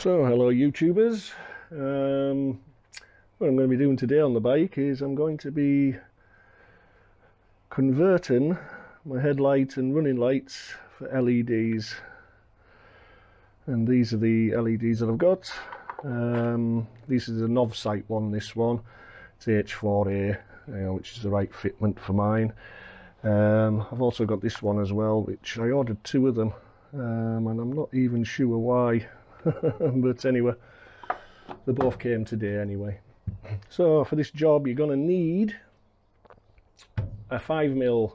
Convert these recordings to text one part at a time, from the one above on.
So hello YouTubers, what I'm going to be doing today on the bike is I'm going to be converting my headlight and running lights for LEDs, and these are the LEDs that I've got. This is a Nov site one, this one, it's H4A, which is the right fitment for mine. I've also got this one as well, which I ordered two of them, and I'm not even sure why. But anyway, they both came today anyway. So for this job you're going to need a 5mm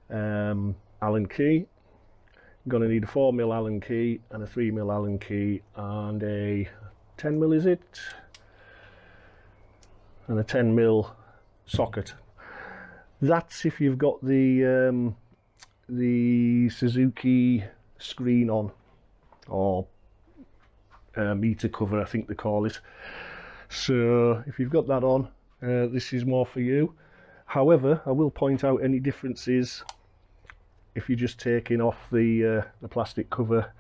Allen key, you're going to need a 4mm Allen key and a 3mm Allen key and a 10mm, is it? And a 10mm socket. That's if you've got the SUZUKI screen on, or meter cover I think they call it. So if you've got that on, this is more for you. However, I will point out any differences if you're just taking off the plastic cover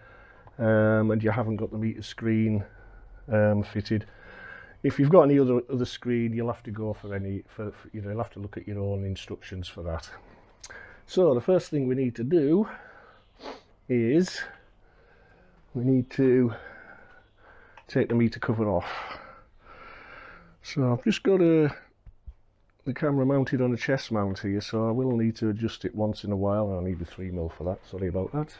and you haven't got the meter screen fitted. If you've got any other screen, you'll have to go for you'll have to look at your own instructions for that. So the first thing we need to do is we need to take the meter cover off. So I've just got the camera mounted on a chest mount here, so I will need to adjust it once in a while. I'll need the 3mm for that, sorry about that.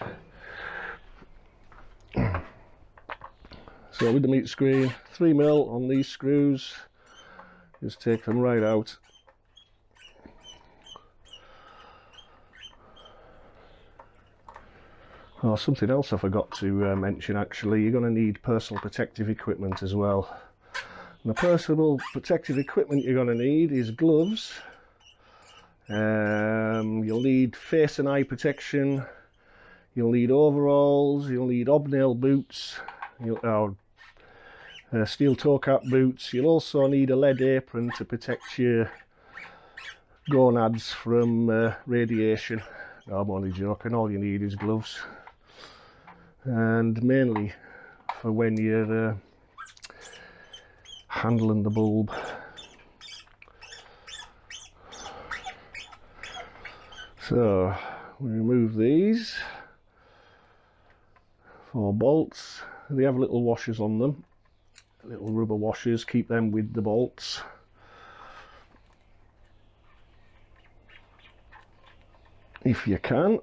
So with the meter screen, 3mm on these screws, just take them right out. Oh, something else I forgot to mention actually, you're going to need personal protective equipment as well. And the personal protective equipment you're going to need is gloves, you'll need face and eye protection, you'll need overalls, you'll need hobnail boots, steel toe cap boots. You'll also need a lead apron to protect your gonads from radiation. No, I'm only joking, all you need is gloves. And mainly for when you're handling the bulb. So we remove these 4 bolts. They have little washers on them, little rubber washers, keep them with the bolts. If you can.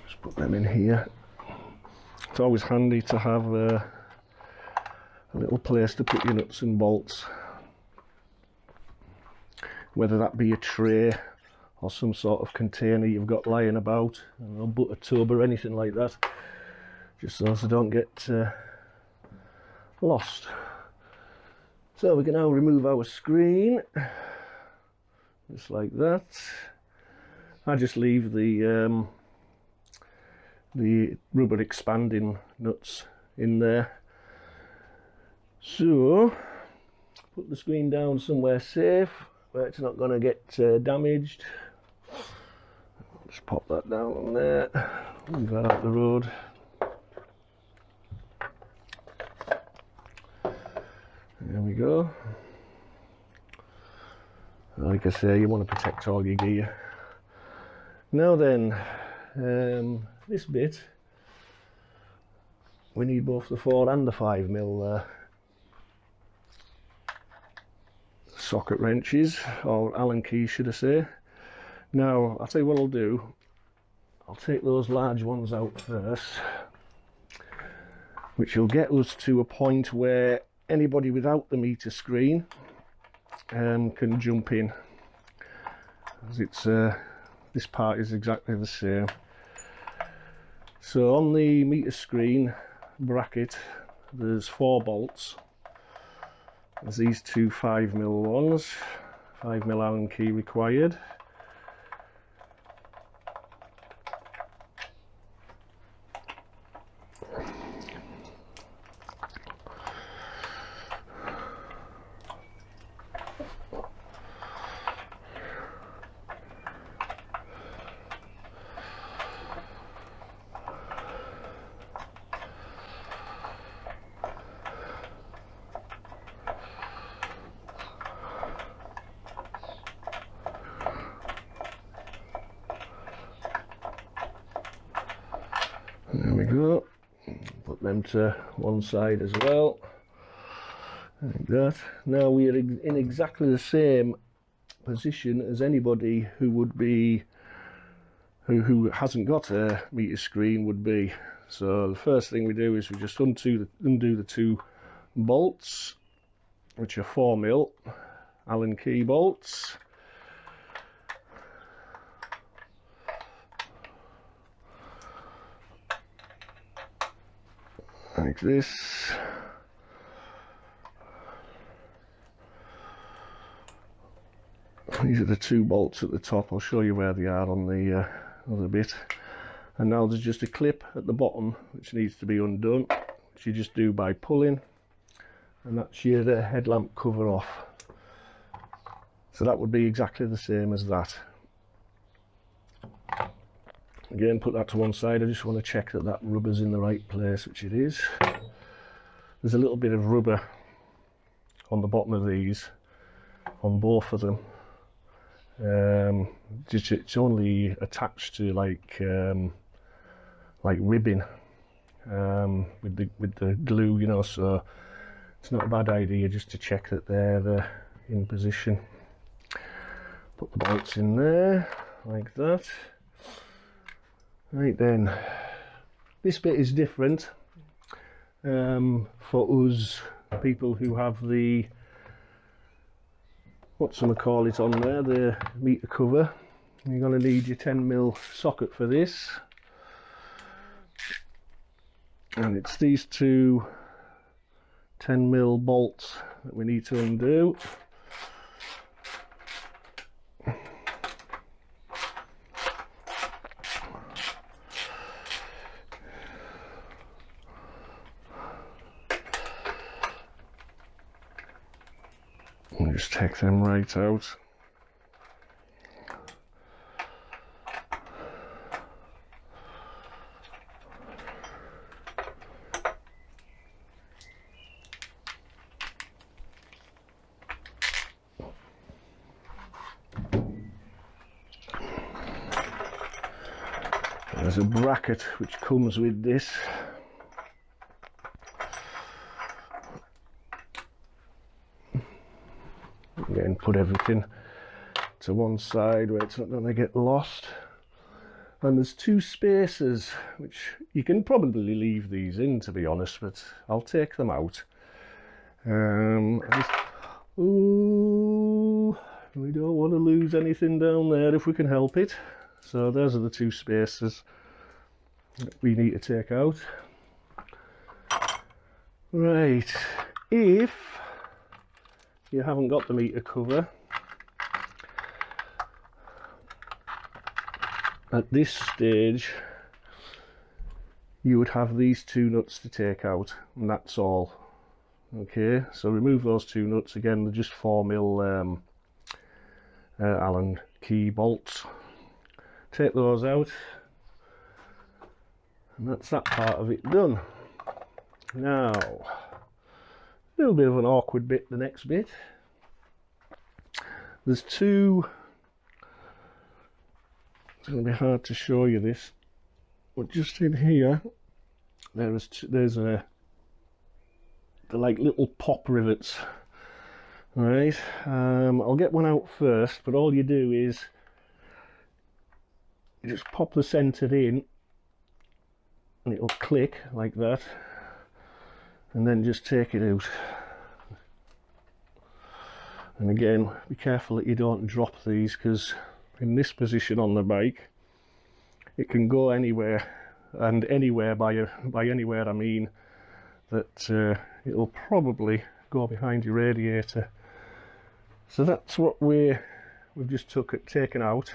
Just put them in here. It's always handy to have a little place to put your nuts and bolts, whether that be a tray or some sort of container you've got lying about, a butter tub or anything like that, just so they don't get lost. So we can now remove our screen, just like that. I just leave the rubber expanding nuts in there. So put the screen down somewhere safe where it's not going to get damaged. Just pop that down on there, move that out the road. There we go. Like I say, you want to protect all your gear. Now then, this bit, we need both the 4 and the 5mm socket wrenches, or Allen keys should I say. Now I'll tell you what I'll do, I'll take those large ones out first, which will get us to a point where anybody without the meter screen can jump in, as it's this part is exactly the same. So on the meter screen bracket there's 4 bolts. There's these 2 5mm ones, 5mm Allen key required. go. Put them to one side as well, like that. Now we are in exactly the same position as anybody who would be who hasn't got a meter screen would be. So the first thing we do is we just undo the two bolts, which are 4mm Allen key bolts. Like this. These are the two bolts at the top. I'll show you where they are on the other bit. And now there's just a clip at the bottom which needs to be undone, which you just do by pulling, and that's your headlamp cover off. So that would be exactly the same as that. Again, put that to one side. I just want to check that that rubber's in the right place, which it is. There's a little bit of rubber on the bottom of these, on both of them. It's only attached to like ribbing with the glue, you know, so it's not a bad idea just to check that they're in position. Put the bolts in there like that. Right then, this bit is different for us people who have the, whatchamacallit on there, the meter cover. You're going to need your 10mm socket for this, and it's these two 10mm bolts that we need to undo. And just take them right out. There's a bracket which comes with this. Again, put everything to one side where it's not going to get lost. And there's two spacers which you can probably leave these in, to be honest, but I'll take them out. Ooh, we don't want to lose anything down there if we can help it. So those are the two spacers that we need to take out. Right, if you haven't got the meter cover, at this stage you would have these two nuts to take out, and that's all. Okay, so remove those two nuts. Again, they're just 4mm Allen key bolts. Take those out, and that's that part of it done. Now, a little bit of an awkward bit, the next bit. There's two, it's going to be hard to show you this, but just in here there's they're like little pop rivets. Right, I'll get one out first, but all you do is you just pop the centre in and it'll click like that, and then just take it out. And again, be careful that you don't drop these, because in this position on the bike it can go anywhere, and anywhere by anywhere I mean that it'll probably go behind your radiator. So that's what we've just taken out.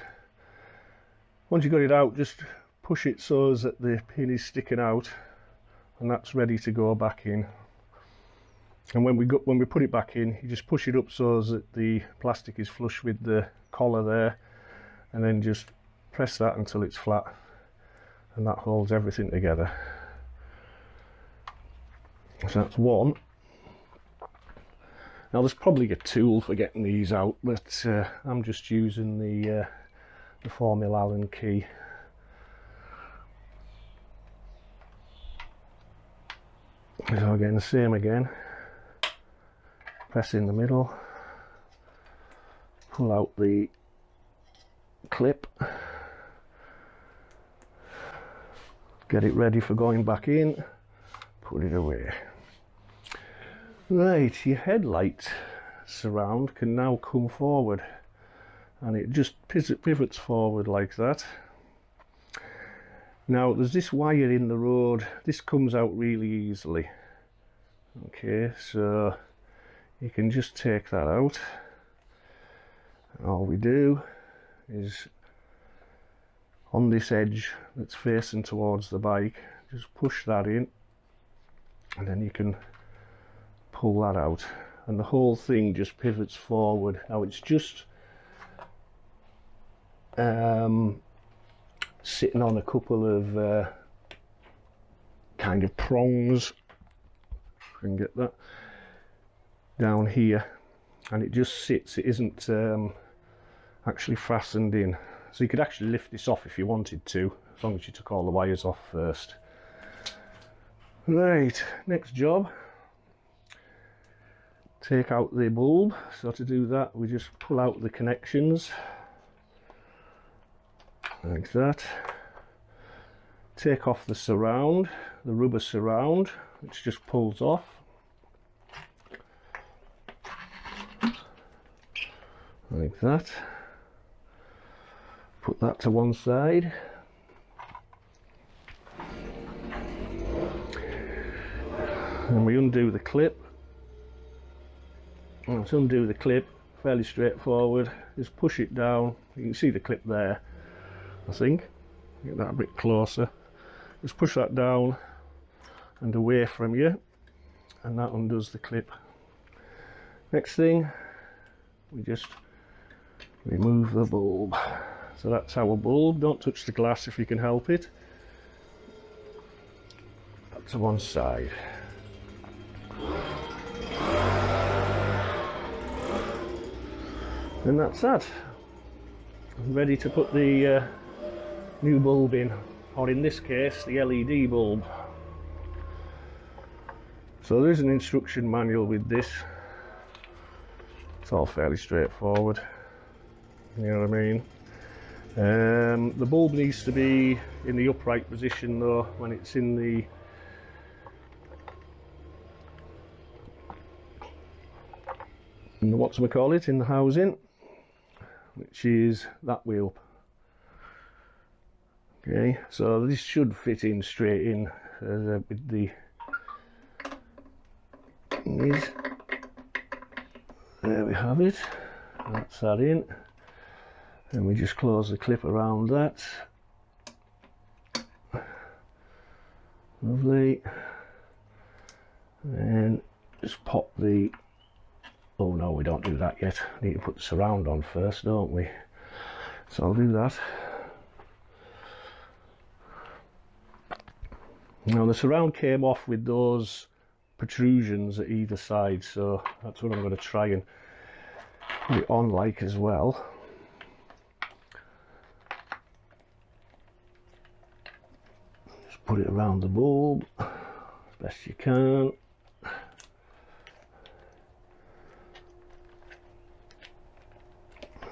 Once you've got it out, just push it so that the pin is sticking out, and that's ready to go back in. And when we put it back in, you just push it up so that the plastic is flush with the collar there, and then just press that until it's flat, and that holds everything together. So that's one. Now there's probably a tool for getting these out, but I'm just using the 4mm Allen key. So again, the same again. Press in the middle, pull out the clip, get it ready for going back in, put it away. Right, your headlight surround can now come forward, and it just pivots forward like that. Now there's this wire in the road, this comes out really easily. Okay, so you can just take that out, and all we do is on this edge that's facing towards the bike, just push that in, and then you can pull that out, and the whole thing just pivots forward. Now it's just sitting on a couple of kind of prongs, if I can get that down here, and it just sits, it isn't actually fastened in. So you could actually lift this off if you wanted to, as long as you took all the wires off first. Right, next job, take out the bulb. So to do that, we just pull out the connections like that, take off the surround, the rubber surround, which just pulls off, like that. Put that to one side. And we undo the clip. Well, to undo the clip, fairly straightforward. Just push it down. You can see the clip there, I think. Get that a bit closer. Just push that down and away from you, and that undoes the clip. Next thing, we just remove the bulb. So that's our bulb. Don't touch the glass if you can help it. That to one side. And that's that. I'm ready to put the new bulb in, or in this case the LED bulb. So there's an instruction manual with this. It's all fairly straightforward, you know what I mean. The bulb needs to be in the upright position though when it's in the whatchamacallit, in the housing, which is that way up. Okay, so this should fit in straight in with the thingies. There we have it. That's that in. And we just close the clip around that. Lovely. And just pop the, oh no, we don't do that yet. Need to put the surround on first, don't we? So I'll do that. Now the surround came off with those protrusions at either side, so that's what I'm going to try and put it on like as well. Just put it around the bulb as best you can.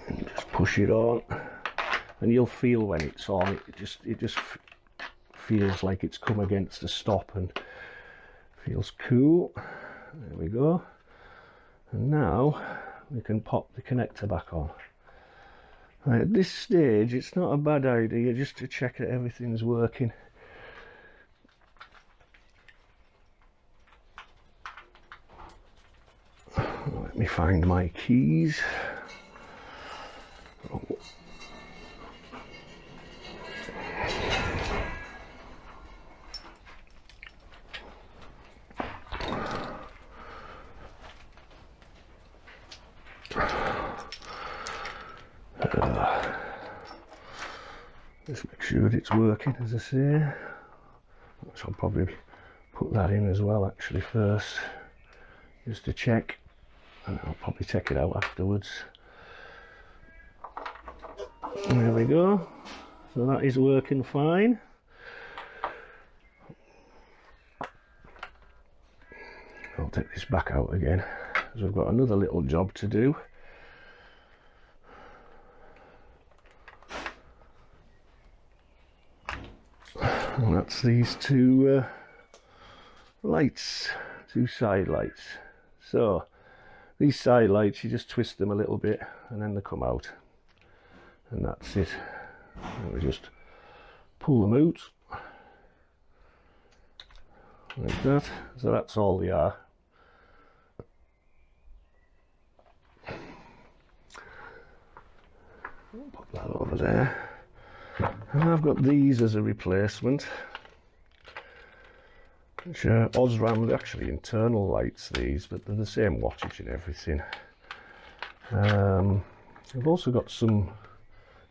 And just push it on, and you'll feel when it's on, it just feels like it's come against the stop and feels cool. There we go. And now we can pop the connector back on. Right, at this stage it's not a bad idea just to check that everything's working. Let me find my keys. Oh. Just make sure it's working, as I say. So I'll probably put that in as well actually first, just to check, and I'll probably take it out afterwards. There we go. So that is working fine. I'll take this back out again because we've got another little job to do. And that's these two lights, two side lights. So these side lights, you just twist them a little bit and then they come out, and that's it. And we just pull them out like that. So that's all they are. Pop that over there. And I've got these as a replacement, which are Osram. They're actually internal lights, these, but they're the same wattage and everything. I've also got some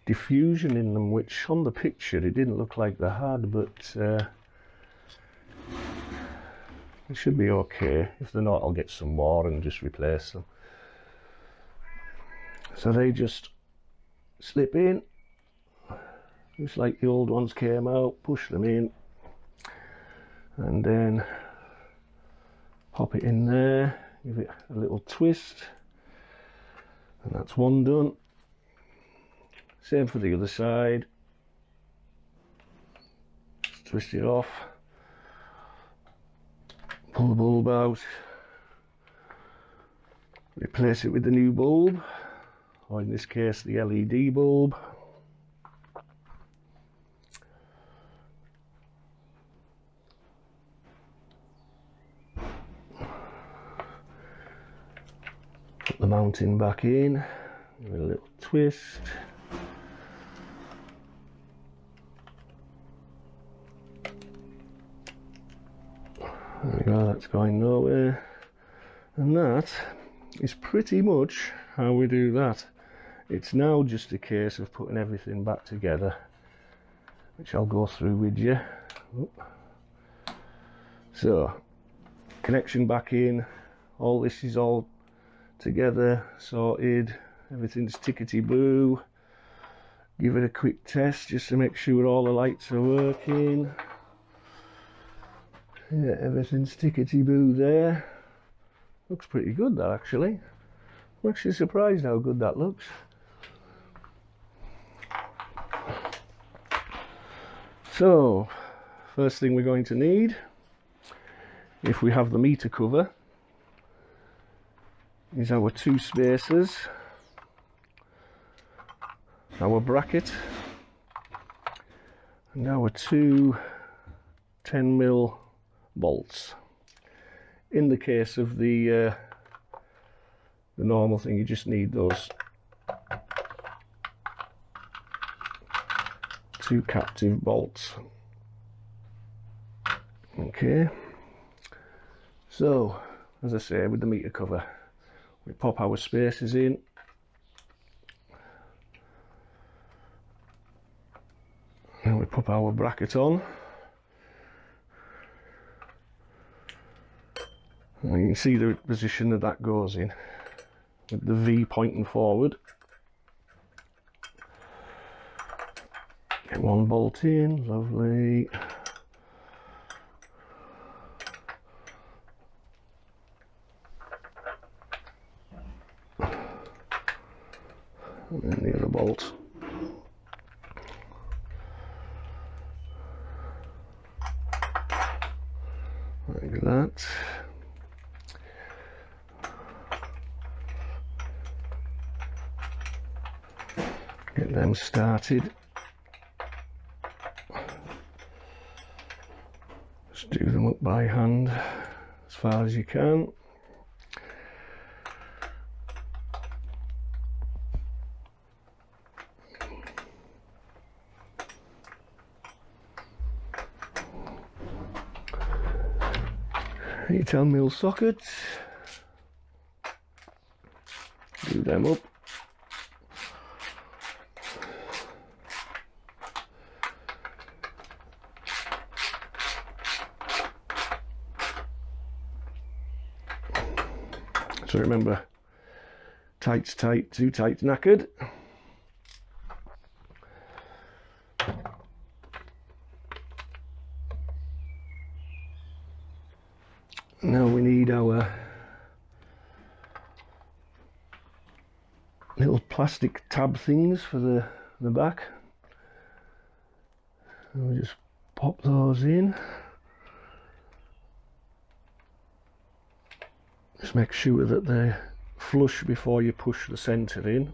diffusion in them, which on the picture it didn't look like they had, but it should be okay. If they're not, I'll get some more and just replace them. So they just slip in, just like the old ones came out, push them in, and then pop it in there, give it a little twist, and that's one done. Same for the other side. Just twist it off, pull the bulb out, replace it with the new bulb, or in this case the LED bulb. Put the mounting back in, give it a little twist. There we go, that's going nowhere. And that is pretty much how we do that. It's now just a case of putting everything back together, which I'll go through with you. So, connection back in, all this is all together, sorted, everything's tickety-boo. Give it a quick test just to make sure all the lights are working. Yeah, everything's tickety-boo there. Looks pretty good, that, actually. I'm actually surprised how good that looks. So, first thing we're going to need, if we have the meter cover, is our two spacers, our bracket, and our two 10mm bolts. In the case of the normal thing, you just need those two captive bolts. Okay, so as I say, with the meter cover, we pop our spacers in, and we pop our bracket on, and you can see the position that that goes in, with the V pointing forward. Get one bolt in, lovely. And then the other bolt. Like that. Get them started. Just do them up by hand as far as you can. Your 10mm sockets, do them up. So remember, tight's tight, too tight's knackered. Now we need our little plastic tab things for the back. And we just pop those in. Just make sure that they're flush before you push the centre in.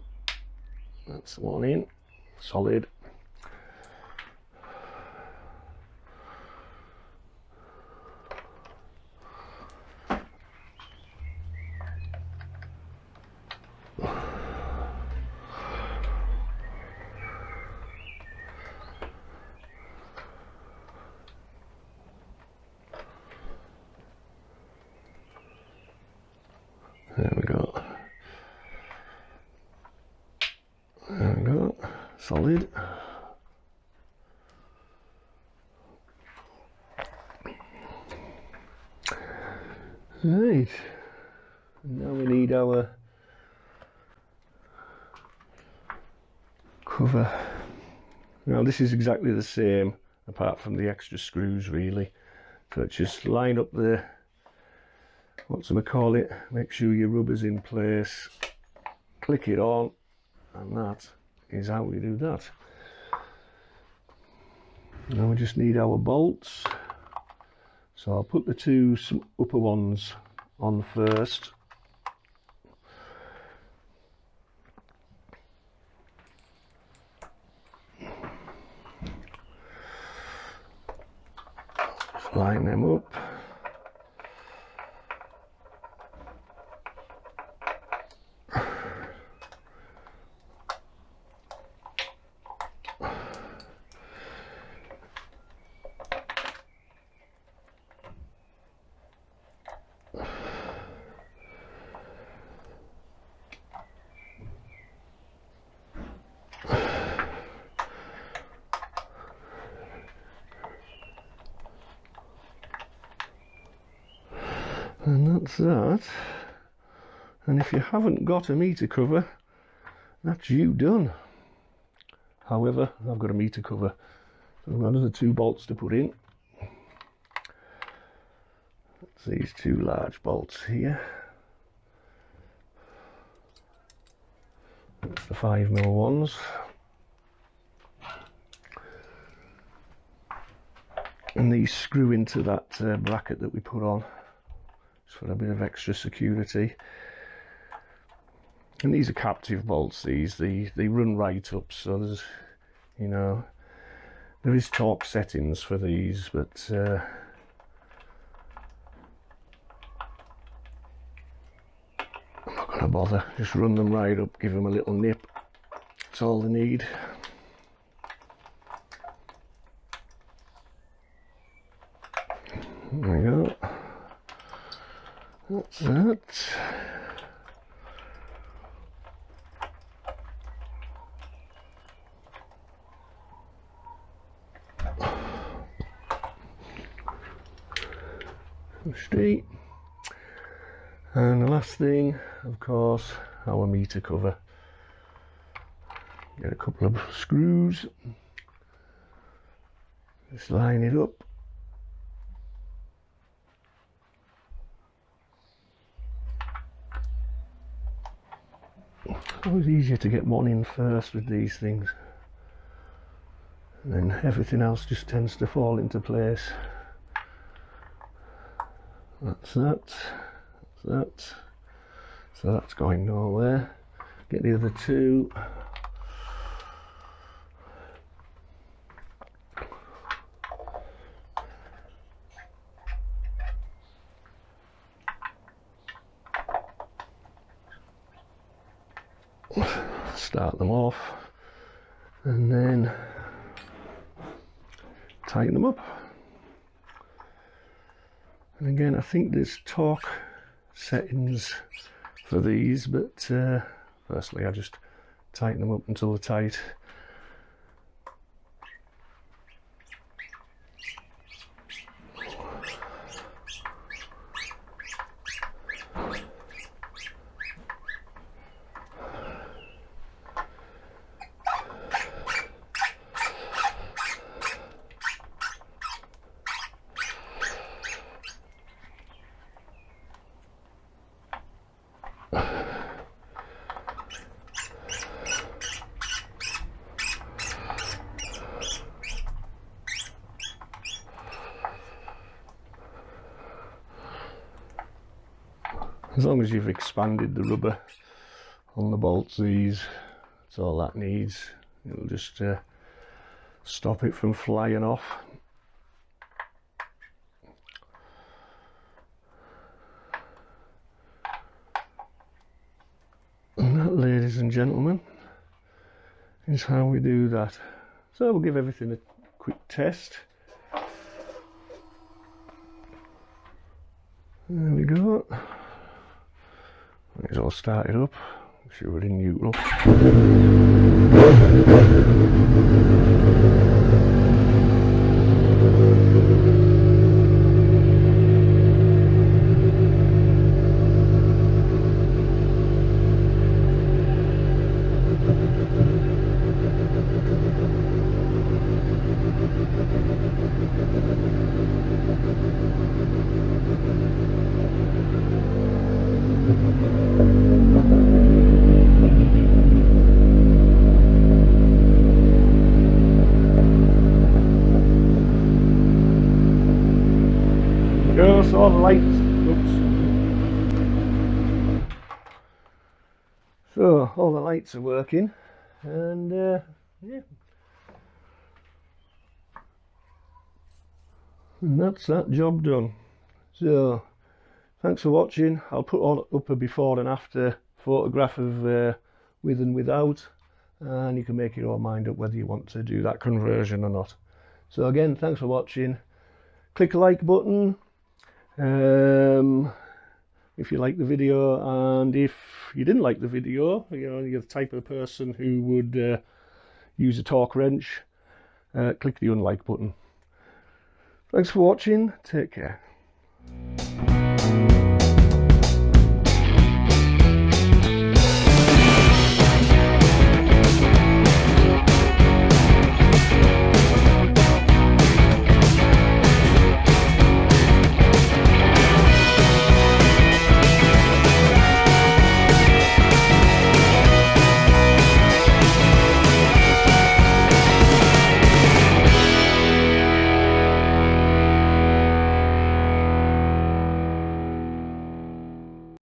That's one in, solid. There we go. There we go. Solid. Right. Now we need our cover. Now this is exactly the same apart from the extra screws really. So just line up the whatchamacallit, make sure your rubber's in place, click it on, and that is how we do that. Now we just need our bolts. So I'll put the two upper ones on first. Just line them up. And that's that. And if you haven't got a meter cover, that's you done. However, I've got a meter cover, so I've got another two bolts to put in. That's these two large bolts here. That's the 5mm ones. And these screw into that bracket that we put on, just for a bit of extra security. And these are captive bolts, they run right up, so there's, you know, there is torque settings for these, but I'm not going to bother, just run them right up, give them a little nip, that's all they need. There we go, that's that. Straight. And the last thing, of course, our meter cover. Get a couple of screws, just line it up. It's always easier to get one in first with these things, and then everything else just tends to fall into place. That's that, that's that, so that's going nowhere. Get the other two. Start them off and then tighten them up. And again, I think there's torque settings for these, but firstly I just tighten them up until they're tight. As long as you've expanded the rubber on the bolts, that's all that needs. It'll just stop it from flying off. And that, ladies and gentlemen, is how we do that. So we'll give everything a quick test. There we go. It's all started up. Make sure we're in neutral. So all the lights, so all the lights are working, and yeah, and that's that job done. So thanks for watching. I'll put up a before and after photograph of with and without, and you can make your own mind up whether you want to do that conversion or not. So again, thanks for watching. Click the like button if you like the video, and if you didn't like the video, you know, you're the type of person who would use a torque wrench, click the unlike button. Thanks for watching. Take care.